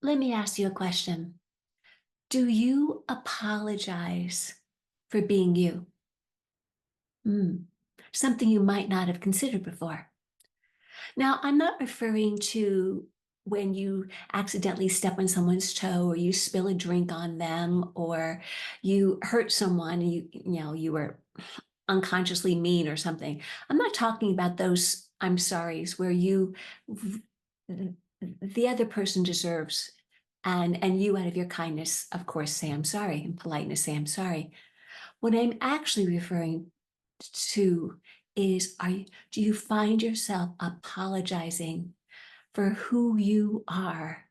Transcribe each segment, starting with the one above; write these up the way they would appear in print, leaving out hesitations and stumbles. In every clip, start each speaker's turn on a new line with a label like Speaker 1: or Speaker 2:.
Speaker 1: Let me ask you a question. Do you apologize for being you? Hmm. Something you might not have considered before. Now, I'm not referring to when you accidentally step on someone's toe or you spill a drink on them or you hurt someone and you were unconsciously mean or something. I'm not talking about those I'm sorry's where the other person deserves and you out of your kindness, of course, say I'm sorry and politeness say I'm sorry. What I'm actually referring to is do you find yourself apologizing for who you are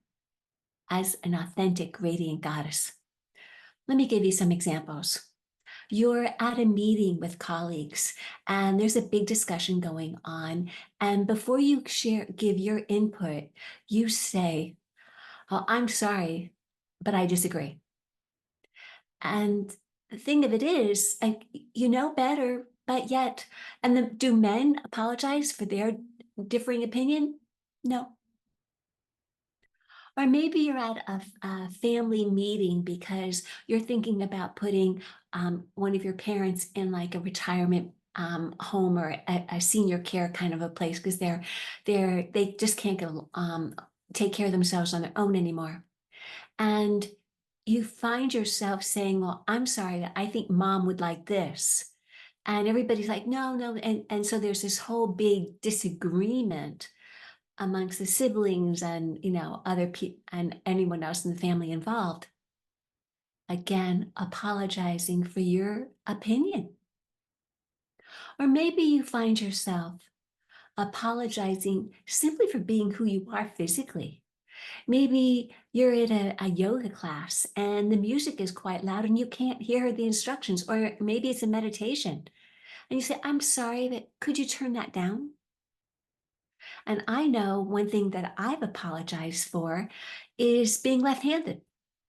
Speaker 1: as an authentic, radiant goddess? Let me give you some examples. You're at a meeting with colleagues and there's a big discussion going on. And before you give your input, you say, "Oh, I'm sorry, but I disagree." And the thing of it is, like, you know better, but yet, and then do men apologize for their differing opinion? No. Or maybe you're at a family meeting because you're thinking about putting one of your parents in like a retirement home or a senior care kind of a place because they just can't take care of themselves on their own anymore. And you find yourself saying, "Well, I'm sorry, I think mom would like this." And everybody's like, "No, no." And so there's this whole big disagreement amongst the siblings and, other people and anyone else in the family involved. Again, apologizing for your opinion. Or maybe you find yourself apologizing simply for being who you are physically. Maybe you're in a yoga class and the music is quite loud and you can't hear the instructions, or maybe it's a meditation. And you say, "I'm sorry, but could you turn that down?" And I know one thing that I've apologized for is being left handed.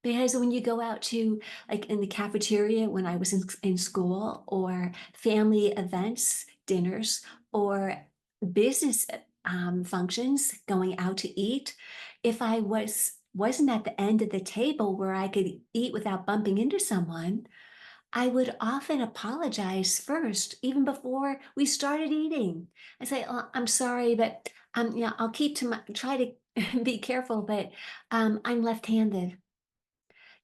Speaker 1: Because when you go out to, like in the cafeteria when I was in school, or family events, dinners, or business functions, going out to eat, if I wasn't at the end of the table where I could eat without bumping into someone, I would often apologize first, even before we started eating. I say, "Oh, I'm sorry, but yeah, I'll try to be careful, but I'm left-handed."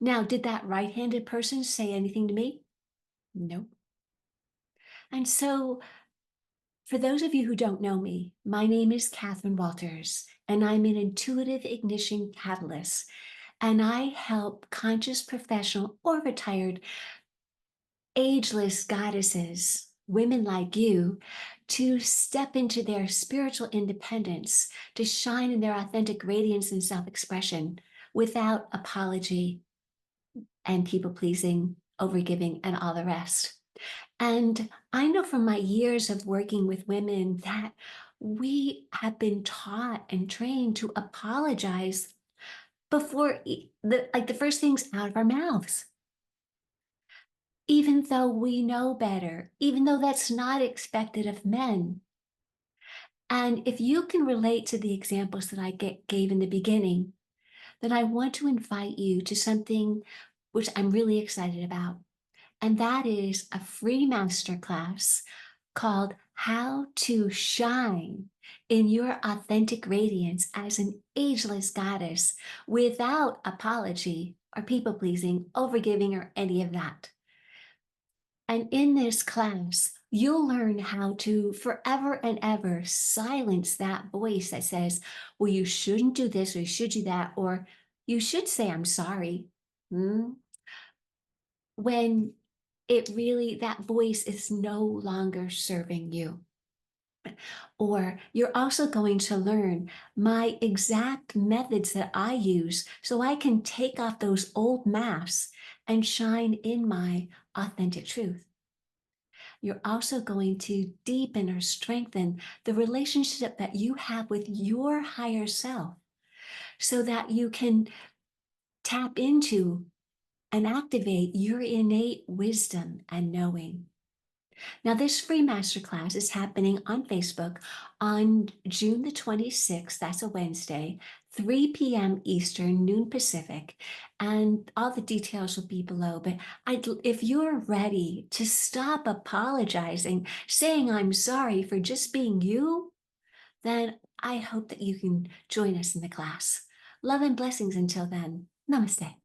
Speaker 1: Now, did that right-handed person say anything to me? No. And so, for those of you who don't know me, my name is Catherine Walters, and I'm an intuitive ignition catalyst. And I help conscious professional or retired ageless goddesses, women like you, to step into their spiritual independence, to shine in their authentic radiance and self expression without apology and people pleasing, overgiving, and all the rest. And I know from my years of working with women that we have been taught and trained to apologize before the first things out of our mouths, even though we know better, even though that's not expected of men. And if you can relate to the examples that gave in the beginning, then I want to invite you to something which I'm really excited about. And that is a free masterclass called How to Shine in Your Authentic Radiance as an Ageless Goddess without apology or people pleasing, overgiving, or any of that. And in this class, you'll learn how to forever and ever silence that voice that says, "Well, you shouldn't do this or you should do that, or you should say, I'm sorry." Hmm? When that voice is no longer serving you. Or you're also going to learn my exact methods that I use so I can take off those old masks and shine in my authentic truth. You're also going to deepen or strengthen the relationship that you have with your higher self so that you can tap into and activate your innate wisdom and knowing. Now, this free masterclass is happening on Facebook on June the 26th. That's a Wednesday, 3 p.m. Eastern, noon Pacific, and all the details will be below. But if you're ready to stop apologizing, saying I'm sorry for just being you, then I hope that you can join us in the class. Love and blessings until then. Namaste.